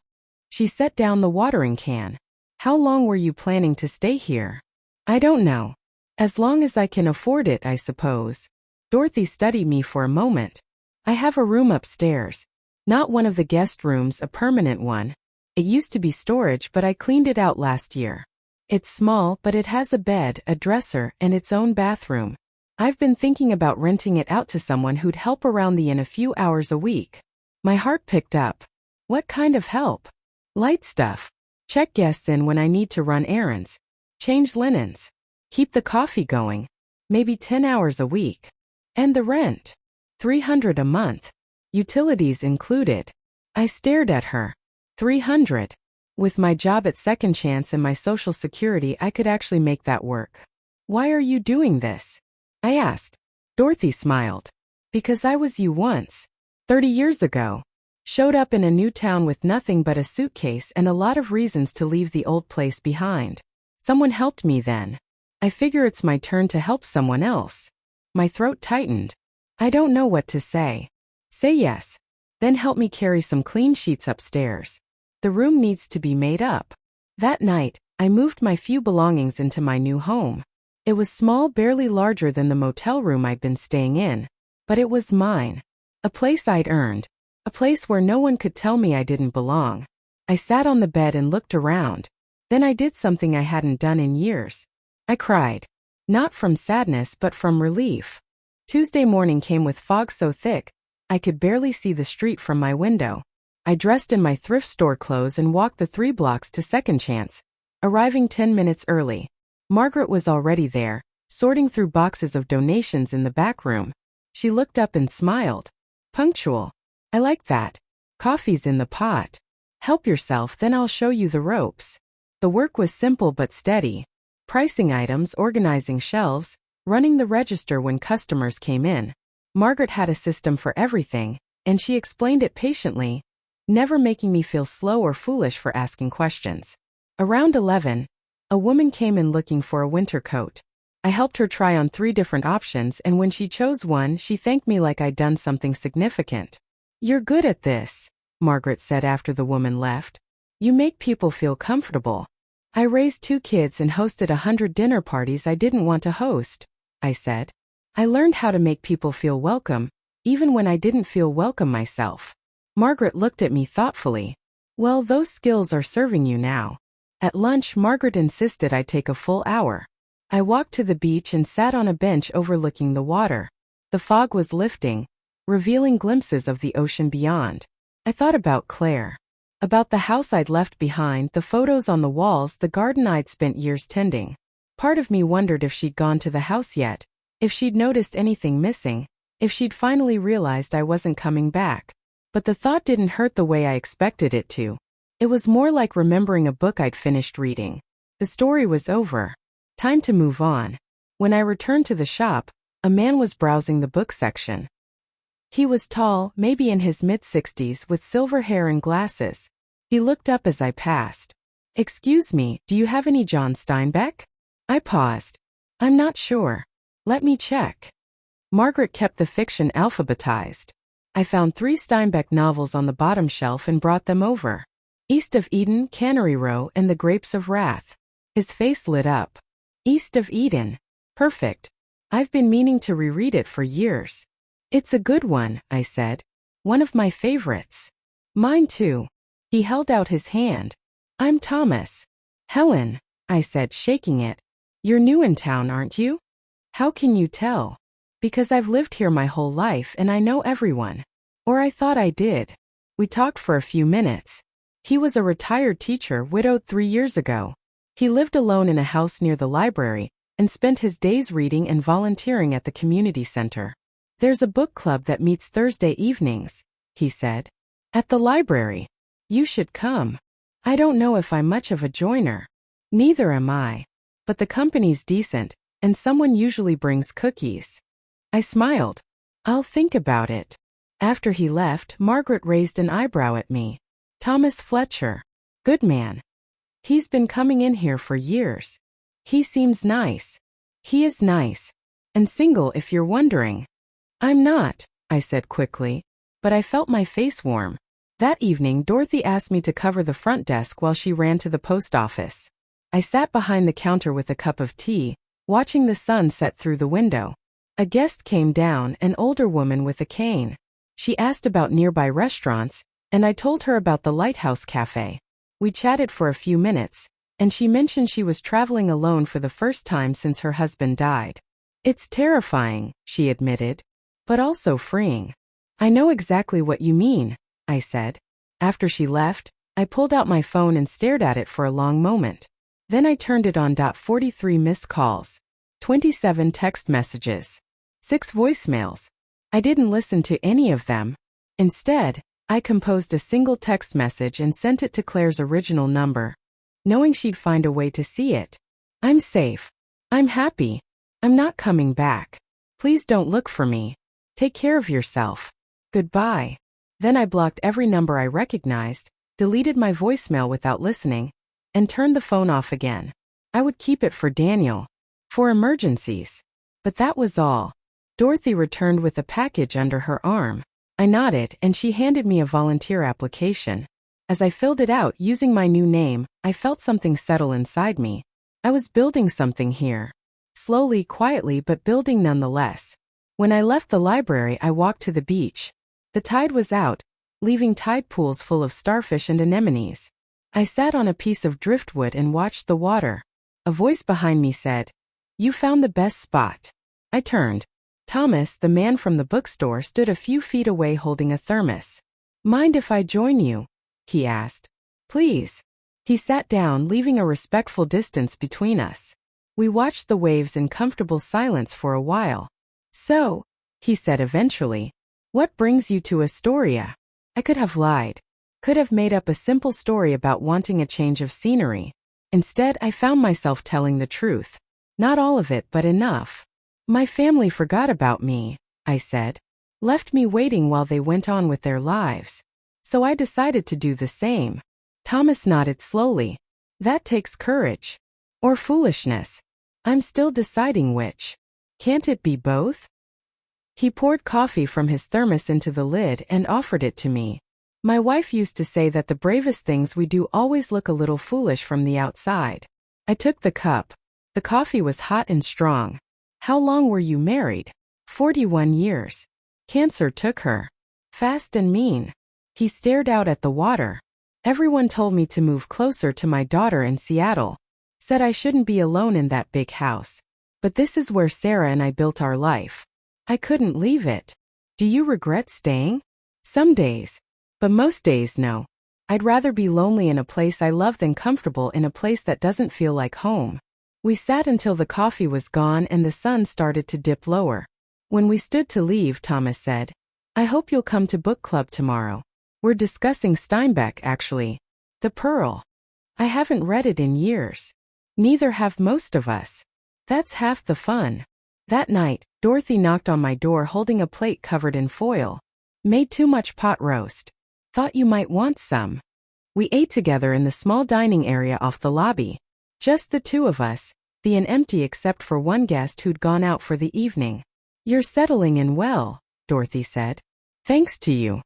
She set down the watering can. "How long were you planning to stay here?" "I don't know. As long as I can afford it, I suppose." Dorothy studied me for a moment. "I have a room upstairs. Not one of the guest rooms, a permanent one. It used to be storage, but I cleaned it out last year. It's small, but it has a bed, a dresser, and its own bathroom. I've been thinking about renting it out to someone who'd help around the inn a few hours a week." My heart picked up. What kind of help? Light stuff. Check guests in when I need to run errands. Change linens. Keep the coffee going. Maybe 10 hours a week. And the rent. $300 a month. Utilities included. I stared at her. $300. With my job at Second Chance and my Social Security, I could actually make that work. "Why are you doing this?" I asked. Dorothy smiled. "Because I was you once. 30 years ago." Showed up in a new town with nothing but a suitcase and a lot of reasons to leave the old place behind. Someone helped me then. I figure it's my turn to help someone else. My throat tightened. I don't know what to say. Say yes. Then help me carry some clean sheets upstairs. The room needs to be made up. That night, I moved my few belongings into my new home. It was small, barely larger than the motel room I'd been staying in. But it was mine. A place I'd earned. A place where no one could tell me I didn't belong. I sat on the bed and looked around. Then I did something I hadn't done in years. I cried. Not from sadness but from relief. Tuesday morning came with fog so thick, I could barely see the street from my window. I dressed in my thrift store clothes and walked the 3 blocks to Second Chance, arriving 10 minutes early. Margaret was already there, sorting through boxes of donations in the back room. She looked up and smiled. Punctual. I like that. Coffee's in the pot. Help yourself, then I'll show you the ropes. The work was simple but steady. Pricing items, organizing shelves, running the register when customers came in. Margaret had a system for everything, and she explained it patiently, never making me feel slow or foolish for asking questions. Around 11, a woman came in looking for a winter coat. I helped her try on 3 different options, and when she chose one, she thanked me like I'd done something significant. You're good at this, Margaret said after the woman left. You make people feel comfortable. I raised 2 kids and hosted 100 dinner parties I didn't want to host, I said. I learned how to make people feel welcome, even when I didn't feel welcome myself. Margaret looked at me thoughtfully. Well, those skills are serving you now. At lunch, Margaret insisted I take a full hour. I walked to the beach and sat on a bench overlooking the water. The fog was lifting, revealing glimpses of the ocean beyond. I thought about Claire. About the house I'd left behind, the photos on the walls, the garden I'd spent years tending. Part of me wondered if she'd gone to the house yet, if she'd noticed anything missing, if she'd finally realized I wasn't coming back. But the thought didn't hurt the way I expected it to. It was more like remembering a book I'd finished reading. The story was over. Time to move on. When I returned to the shop, a man was browsing the book section. He was tall, maybe in his mid-60s, with silver hair and glasses. He looked up as I passed. Excuse me, do you have any John Steinbeck? I paused. I'm not sure. Let me check. Margaret kept the fiction alphabetized. I found 3 Steinbeck novels on the bottom shelf and brought them over. East of Eden, Cannery Row, and The Grapes of Wrath. His face lit up. East of Eden. Perfect. I've been meaning to reread it for years. It's a good one, I said. One of my favorites. Mine too. He held out his hand. I'm Thomas. Helen, I said, shaking it. You're new in town, aren't you? How can you tell? Because I've lived here my whole life and I know everyone. Or I thought I did. We talked for a few minutes. He was a retired teacher, widowed 3 years ago. He lived alone in a house near the library and spent his days reading and volunteering at the community center. There's a book club that meets Thursday evenings, he said. At the library. You should come. I don't know if I'm much of a joiner. Neither am I. But the company's decent, and someone usually brings cookies. I smiled. I'll think about it. After he left, Margaret raised an eyebrow at me. Thomas Fletcher. Good man. He's been coming in here for years. He seems nice. He is nice. And single if you're wondering. I'm not, I said quickly, but I felt my face warm. That evening, Dorothy asked me to cover the front desk while she ran to the post office. I sat behind the counter with a cup of tea, watching the sun set through the window. A guest came down, an older woman with a cane. She asked about nearby restaurants, and I told her about the Lighthouse Cafe. We chatted for a few minutes, and she mentioned she was traveling alone for the first time since her husband died. It's terrifying, she admitted, but also freeing. I know exactly what you mean, I said. After she left, I pulled out my phone and stared at it for a long moment. Then I turned it on. 43 missed calls, 27 text messages, 6 voicemails. I didn't listen to any of them. Instead, I composed a single text message and sent it to Claire's original number, knowing she'd find a way to see it. I'm safe. I'm happy. I'm not coming back. Please don't look for me. Take care of yourself. Goodbye. Then I blocked every number I recognized, deleted my voicemail without listening, and turned the phone off again. I would keep it for Daniel. For emergencies. But that was all. Dorothy returned with a package under her arm. I nodded, and she handed me a volunteer application. As I filled it out using my new name, I felt something settle inside me. I was building something here. Slowly, quietly, but building nonetheless. When I left the library, I walked to the beach. The tide was out, leaving tide pools full of starfish and anemones. I sat on a piece of driftwood and watched the water. A voice behind me said, "You found the best spot." I turned. Thomas, the man from the bookstore, stood a few feet away holding a thermos. "Mind if I join you?" he asked. "Please." He sat down, leaving a respectful distance between us. We watched the waves in comfortable silence for a while. "So," he said eventually, "what brings you to Astoria?" I could have lied. Could have made up a simple story about wanting a change of scenery. Instead, I found myself telling the truth. Not all of it, but enough. "My family forgot about me," I said. "Left me waiting while they went on with their lives. So I decided to do the same." Thomas nodded slowly. "That takes courage. Or foolishness. I'm still deciding which. Can't it be both?" He poured coffee from his thermos into the lid and offered it to me. "My wife used to say that the bravest things we do always look a little foolish from the outside." I took the cup. The coffee was hot and strong. "How long were you married?" 41 years. Cancer took her. Fast and mean." He stared out at the water. "Everyone told me to move closer to my daughter in Seattle. Said I shouldn't be alone in that big house. But this is where Sarah and I built our life. I couldn't leave it." "Do you regret staying?" "Some days. But most days, no. I'd rather be lonely in a place I love than comfortable in a place that doesn't feel like home." We sat until the coffee was gone and the sun started to dip lower. When we stood to leave, Thomas said, "I hope you'll come to book club tomorrow. We're discussing Steinbeck, actually. The Pearl. I haven't read it in years. Neither have most of us. That's half the fun." That night, Dorothy knocked on my door holding a plate covered in foil. "Made too much pot roast. Thought you might want some." We ate together in the small dining area off the lobby. Just the two of us, the inn empty except for one guest who'd gone out for the evening. "You're settling in well," Dorothy said. "Thanks to you."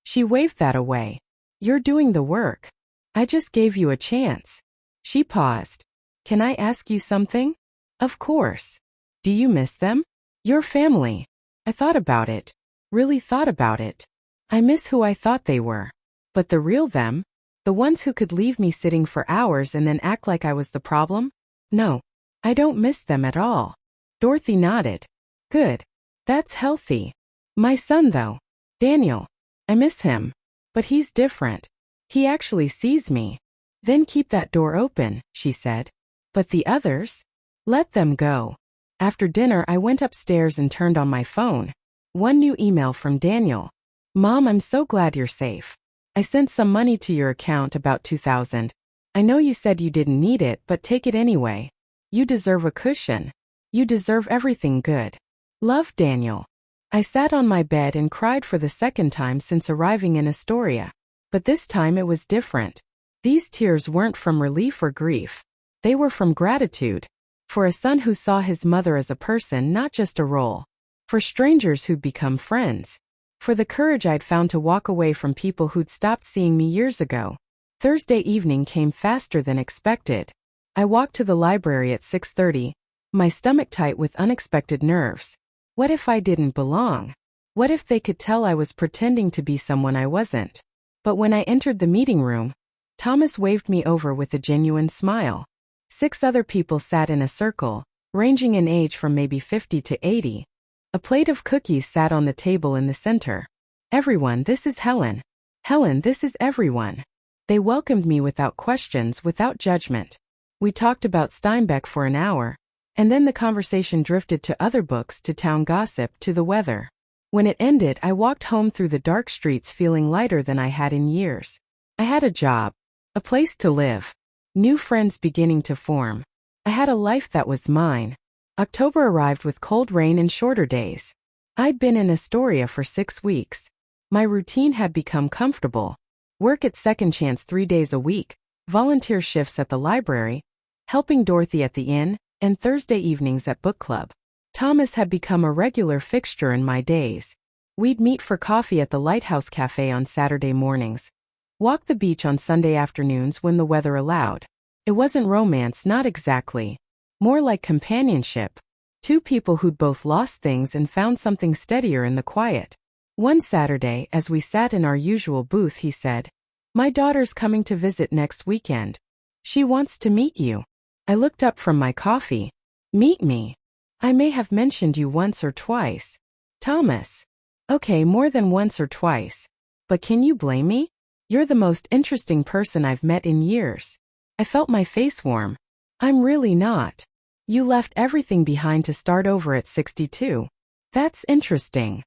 She waved that away. "You're doing the work. I just gave you a chance." She paused. "Can I ask you something?" "Of course. Do you miss them? Your family?" I thought about it. Really thought about it. I miss who I thought they were. But the real them? The ones who could leave me sitting for hours and then act like I was the problem? No. I don't miss them at all. Dorothy nodded. "Good. That's healthy. My son, though. Daniel. I miss him. But he's different. He actually sees me." "Then keep that door open," she said. "But the others? Let them go." After dinner, I went upstairs and turned on my phone. One new email from Daniel. "Mom, I'm so glad you're safe. I sent some money to your account, about $2,000. I know you said you didn't need it, but take it anyway. You deserve a cushion. You deserve everything good. Love, Daniel." I sat on my bed and cried for the second time since arriving in Astoria. But this time it was different. These tears weren't from relief or grief. They were from gratitude. For a son who saw his mother as a person, not just a role. For strangers who'd become friends. For the courage I'd found to walk away from people who'd stopped seeing me years ago. Thursday evening came faster than expected. I walked to the library at 6:30, my stomach tight with unexpected nerves. What if I didn't belong? What if they could tell I was pretending to be someone I wasn't? But when I entered the meeting room, Thomas waved me over with a genuine smile. 6 other people sat in a circle, ranging in age from maybe 50 to 80. A plate of cookies sat on the table in the center. "Everyone, this is Helen. Helen, this is everyone." They welcomed me without questions, without judgment. We talked about Steinbeck for an hour, and then the conversation drifted to other books, to town gossip, to the weather. When it ended, I walked home through the dark streets feeling lighter than I had in years. I had a job, a place to live, new friends beginning to form. I had a life that was mine. October arrived with cold rain and shorter days. I'd been in Astoria for 6 weeks. My routine had become comfortable. Work at Second Chance 3 days a week, volunteer shifts at the library, helping Dorothy at the inn, and Thursday evenings at book club. Thomas had become a regular fixture in my days. We'd meet for coffee at the Lighthouse Cafe on Saturday mornings, walk the beach on Sunday afternoons when the weather allowed. It wasn't romance, not exactly. More like companionship. Two people who'd both lost things and found something steadier in the quiet. One Saturday, as we sat in our usual booth, he said, "My daughter's coming to visit next weekend. She wants to meet you." I looked up from my coffee. "Meet me? I may have mentioned you once or twice." "Thomas." "Okay, more than once or twice. But can you blame me? You're the most interesting person I've met in years." I felt my face warm. "I'm really not. You left everything behind to start over at 62. That's interesting."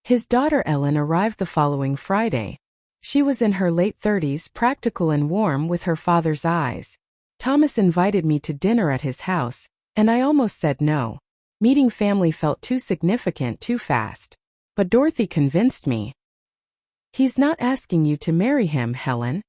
His daughter Ellen arrived the following Friday. She was in her late 30s, practical and warm with her father's eyes. Thomas invited me to dinner at his house, and I almost said no. Meeting family felt too significant too fast. But Dorothy convinced me. "He's not asking you to marry him, Helen.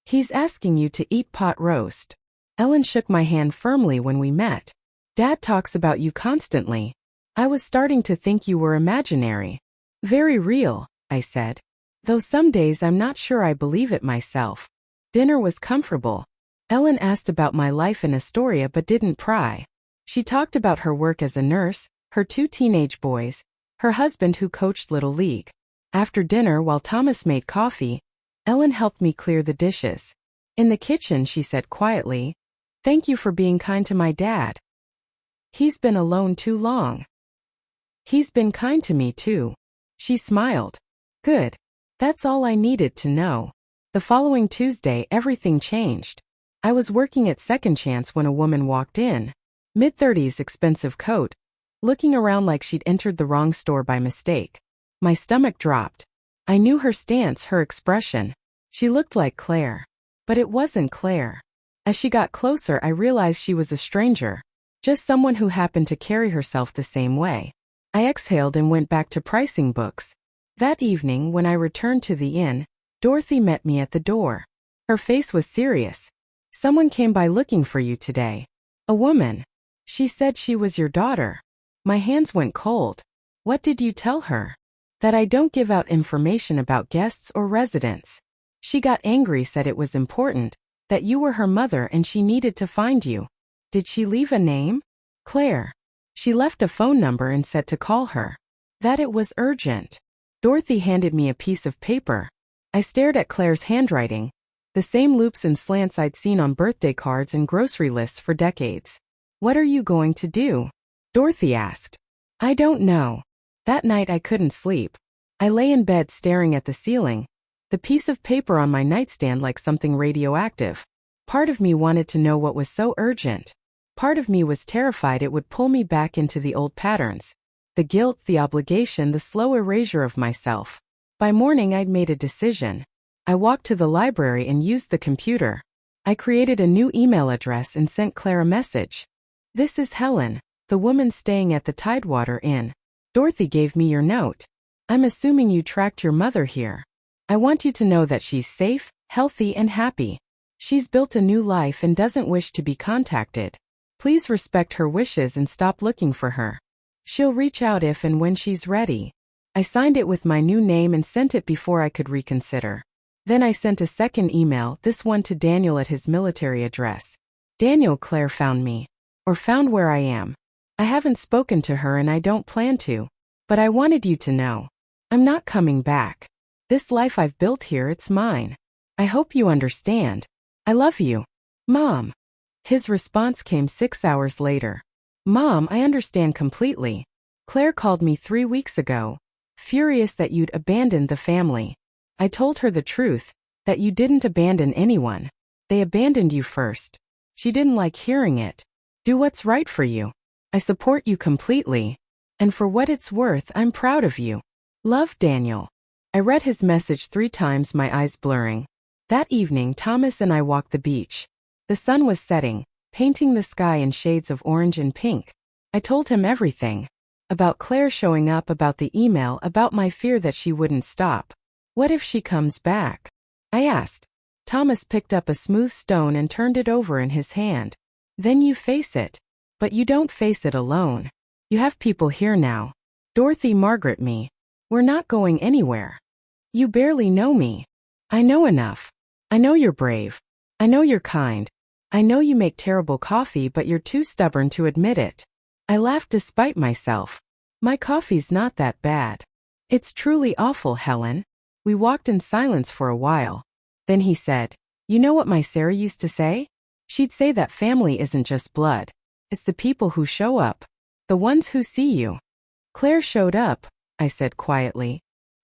He's asking you to eat pot roast." Ellen shook my hand firmly when we met. "Dad talks about you constantly. I was starting to think you were imaginary." "Very real," I said. "Though some days I'm not sure I believe it myself." Dinner was comfortable. Ellen asked about my life in Astoria but didn't pry. She talked about her work as a nurse, her 2 teenage boys, her husband who coached Little League. After dinner, while Thomas made coffee, Ellen helped me clear the dishes. In the kitchen, she said quietly, "Thank you for being kind to my dad. He's been alone too long. He's been kind to me too." She smiled. "Good. That's all I needed to know." The following Tuesday, everything changed. I was working at Second Chance when a woman walked in. Mid-30s, expensive coat, looking around like she'd entered the wrong store by mistake. My stomach dropped. I knew her stance, her expression. She looked like Claire. But it wasn't Claire. As she got closer, I realized she was a stranger. Just someone who happened to carry herself the same way. I exhaled and went back to pricing books. That evening, when I returned to the inn, Dorothy met me at the door. Her face was serious. "Someone came by looking for you today. A woman. She said she was your daughter." My hands went cold. "What did you tell her?" "That I don't give out information about guests or residents." She got angry, said it was important, that you were her mother and she needed to find you. "Did she leave a name?" "Claire. She left a phone number and said to call her. That it was urgent." Dorothy handed me a piece of paper. I stared at Claire's handwriting, the same loops and slants I'd seen on birthday cards and grocery lists for decades. "What are you going to do?" Dorothy asked. "I don't know." That night I couldn't sleep. I lay in bed staring at the ceiling, the piece of paper on my nightstand like something radioactive. Part of me wanted to know what was so urgent. Part of me was terrified it would pull me back into the old patterns. The guilt, the obligation, the slow erasure of myself. By morning I'd made a decision. I walked to the library and used the computer. I created a new email address and sent Claire a message. "This is Helen, the woman staying at the Tidewater Inn. Dorothy gave me your note. I'm assuming you tracked your mother here. I want you to know that she's safe, healthy, and happy. She's built a new life and doesn't wish to be contacted. Please respect her wishes and stop looking for her. She'll reach out if and when she's ready." I signed it with my new name and sent it before I could reconsider. Then I sent a second email, this one to Daniel at his military address. "Daniel, Claire found me. Or found where I am. I haven't spoken to her and I don't plan to. But I wanted you to know. I'm not coming back. This life I've built here, it's mine. I hope you understand. I love you. Mom." His response came 6 hours later. "Mom, I understand completely. Claire called me 3 weeks ago, furious that you'd abandoned the family. I told her the truth, that you didn't abandon anyone. They abandoned you first. She didn't like hearing it. Do what's right for you. I support you completely. And for what it's worth, I'm proud of you. Love, Daniel." I read his message 3 times, my eyes blurring. That evening, Thomas and I walked the beach. The sun was setting, painting the sky in shades of orange and pink. I told him everything. About Claire showing up, about the email, about my fear that she wouldn't stop. What if she comes back? I asked. Thomas picked up a smooth stone and turned it over in his hand. Then you face it. But you don't face it alone. You have people here now. Dorothy, Margaret, me. We're not going anywhere. You barely know me. I know enough. I know you're brave. I know you're kind. I know you make terrible coffee, but you're too stubborn to admit it. I laughed despite myself. My coffee's not that bad. It's truly awful, Helen. We walked in silence for a while. Then he said, you know what my Sarah used to say? She'd say that family isn't just blood. It's the people who show up. The ones who see you. Claire showed up, I said quietly.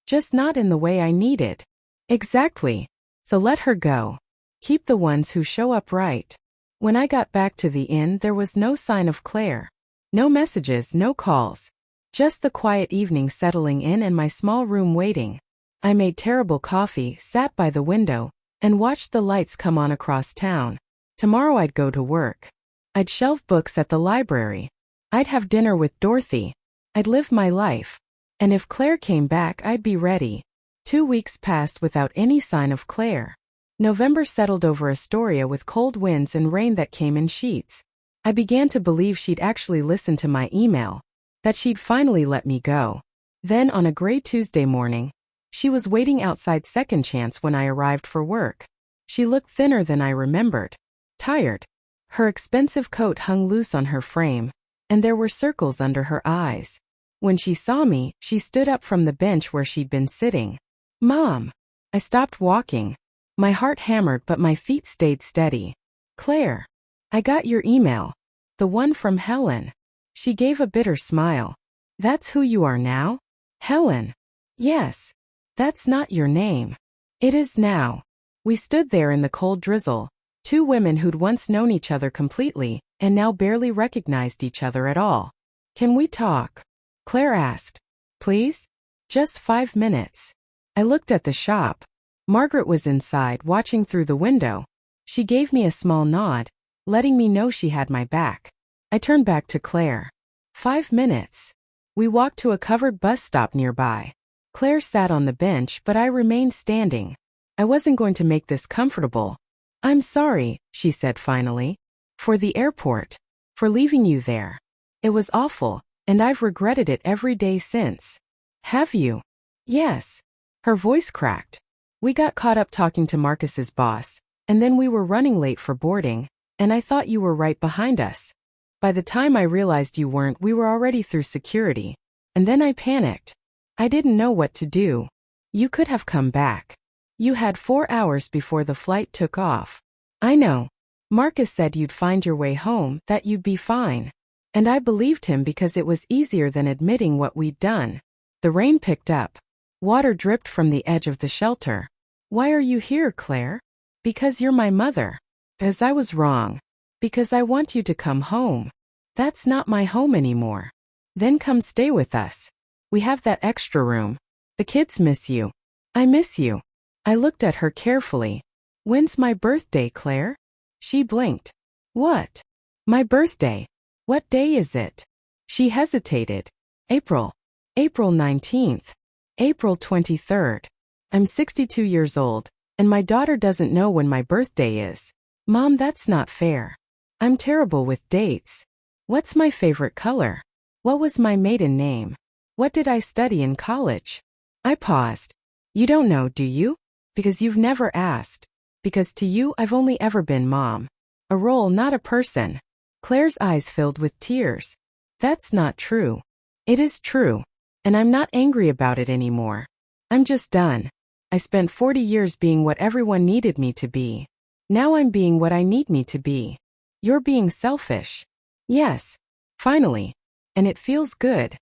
Just not in the way I needed. Exactly. So let her go. Keep the ones who show up right. When I got back to the inn, there was no sign of Claire. No messages, no calls. Just the quiet evening settling in and my small room waiting. I made terrible coffee, sat by the window, and watched the lights come on across town. Tomorrow I'd go to work. I'd shelve books at the library. I'd have dinner with Dorothy. I'd live my life. And if Claire came back, I'd be ready. 2 weeks passed without any sign of Claire. November settled over Astoria with cold winds and rain that came in sheets. I began to believe she'd actually listened to my email, that she'd finally let me go. Then on a gray Tuesday morning, she was waiting outside Second Chance when I arrived for work. She looked thinner than I remembered. Tired. Her expensive coat hung loose on her frame, and there were circles under her eyes. When she saw me, she stood up from the bench where she'd been sitting. Mom! I stopped walking. My heart hammered, but my feet stayed steady. Claire! I got your email. The one from Helen. She gave a bitter smile. That's who you are now? Helen. Yes. That's not your name. It is now. We stood there in the cold drizzle, two women who'd once known each other completely, and now barely recognized each other at all. Can we talk? Claire asked. Please? Just 5 minutes. I looked at the shop. Margaret was inside, watching through the window. She gave me a small nod, letting me know she had my back. I turned back to Claire. 5 minutes. We walked to a covered bus stop nearby. Claire sat on the bench, but I remained standing. I wasn't going to make this comfortable. I'm sorry, she said finally. For the airport. For leaving you there. It was awful, and I've regretted it every day since. Have you? Yes. Her voice cracked. We got caught up talking to Marcus's boss, and then we were running late for boarding, and I thought you were right behind us. By the time I realized you weren't, we were already through security, and then I panicked. I didn't know what to do. You could have come back. You had 4 hours before the flight took off. I know. Marcus said you'd find your way home, that you'd be fine. And I believed him because it was easier than admitting what we'd done. The rain picked up. Water dripped from the edge of the shelter. Why are you here, Claire? Because you're my mother. Because I was wrong. Because I want you to come home. That's not my home anymore. Then come stay with us. We have that extra room. The kids miss you. I miss you. I looked at her carefully. When's my birthday, Claire? She blinked. What? My birthday. What day is it? She hesitated. April 19th. April 23rd. I'm 62 years old, and my daughter doesn't know when my birthday is. Mom, that's not fair. I'm terrible with dates. What's my favorite color? What was my maiden name? What did I study in college? I paused. You don't know, do you? Because you've never asked. Because to you, I've only ever been mom. A role, not a person. Claire's eyes filled with tears. That's not true. It is true. And I'm not angry about it anymore. I'm just done. I spent 40 years being what everyone needed me to be. Now I'm being what I need me to be. You're being selfish. Yes. Finally. And it feels good.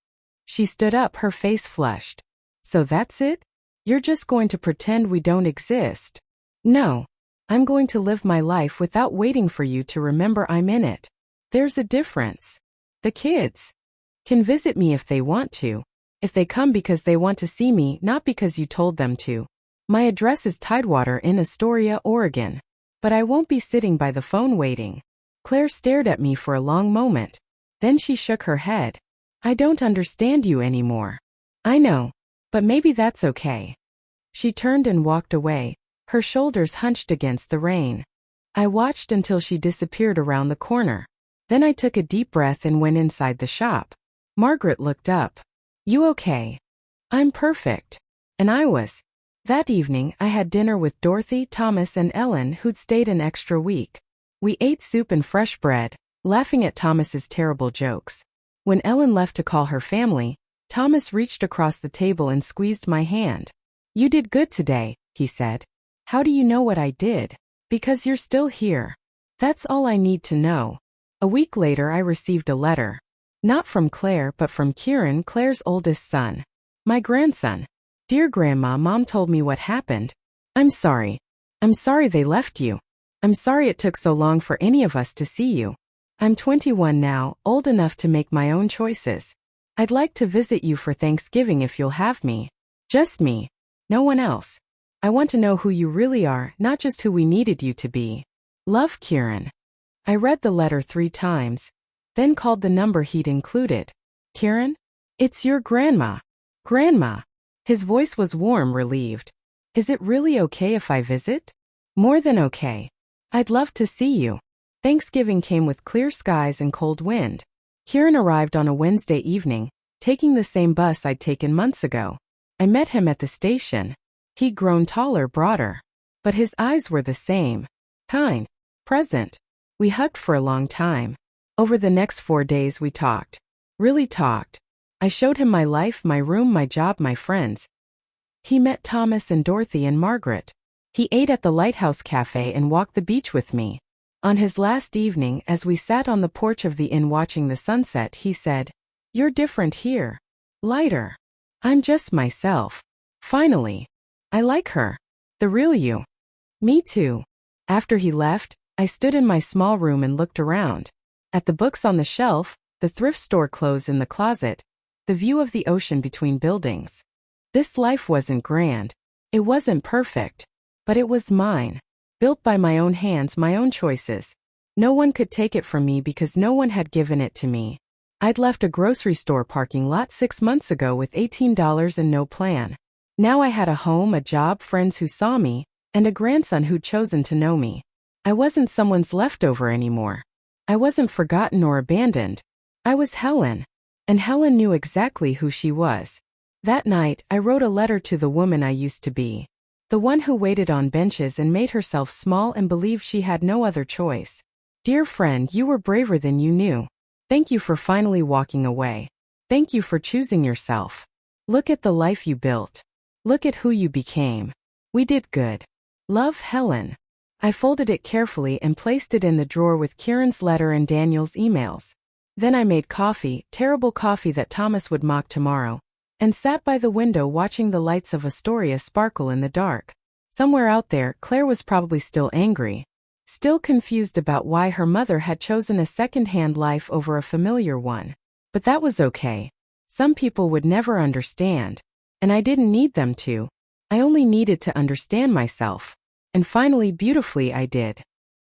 She stood up, her face flushed. So that's it? You're just going to pretend we don't exist? No. I'm going to live my life without waiting for you to remember I'm in it. There's a difference. The kids can visit me if they want to. If they come because they want to see me, not because you told them to. My address is Tidewater in Astoria, Oregon. But I won't be sitting by the phone waiting. Claire stared at me for a long moment. Then she shook her head. I don't understand you anymore. I know, but maybe that's okay. She turned and walked away, her shoulders hunched against the rain. I watched until she disappeared around the corner. Then I took a deep breath and went inside the shop. Margaret looked up. You okay? I'm perfect. And I was. That evening, I had dinner with Dorothy, Thomas, and Ellen, who'd stayed an extra week. We ate soup and fresh bread, laughing at Thomas's terrible jokes. When Ellen left to call her family, Thomas reached across the table and squeezed my hand. You did good today, he said. How do you know what I did? Because you're still here. That's all I need to know. A week later, I received a letter. Not from Claire, but from Kieran, Claire's oldest son. My grandson. Dear Grandma, Mom told me what happened. I'm sorry. I'm sorry they left you. I'm sorry it took so long for any of us to see you. I'm 21 now, old enough to make my own choices. I'd like to visit you for Thanksgiving if you'll have me. Just me. No one else. I want to know who you really are, not just who we needed you to be. Love, Kieran. I read the letter 3 times, then called the number he'd included. Kieran? It's your grandma. Grandma. His voice was warm, relieved. Is it really okay if I visit? More than okay. I'd love to see you. Thanksgiving came with clear skies and cold wind. Kieran arrived on a Wednesday evening, taking the same bus I'd taken months ago. I met him at the station. He'd grown taller, broader. But his eyes were the same. Kind. Present. We hugged for a long time. Over the next 4 days we talked. Really talked. I showed him my life, my room, my job, my friends. He met Thomas and Dorothy and Margaret. He ate at the Lighthouse Cafe and walked the beach with me. On his last evening, as we sat on the porch of the inn watching the sunset, he said, You're different here. Lighter. I'm just myself. Finally. I like her. The real you. Me too. After he left, I stood in my small room and looked around. At the books on the shelf, the thrift store clothes in the closet, the view of the ocean between buildings. This life wasn't grand. It wasn't perfect. But it was mine. Built by my own hands, my own choices. No one could take it from me because no one had given it to me. I'd left a grocery store parking lot 6 months ago with $18 and no plan. Now I had a home, a job, friends who saw me, and a grandson who'd chosen to know me. I wasn't someone's leftover anymore. I wasn't forgotten or abandoned. I was Helen. And Helen knew exactly who she was. That night, I wrote a letter to the woman I used to be. The one who waited on benches and made herself small and believed she had no other choice. Dear friend, you were braver than you knew. Thank you for finally walking away. Thank you for choosing yourself. Look at the life you built. Look at who you became. We did good. Love, Helen. I folded it carefully and placed it in the drawer with Kieran's letter and Daniel's emails. Then I made coffee, terrible coffee that Thomas would mock tomorrow, and sat by the window watching the lights of Astoria sparkle in the dark. Somewhere out there, Claire was probably still angry, still confused about why her mother had chosen a second-hand life over a familiar one. But that was okay. Some people would never understand, and I didn't need them to. I only needed to understand myself. And finally, beautifully, I did.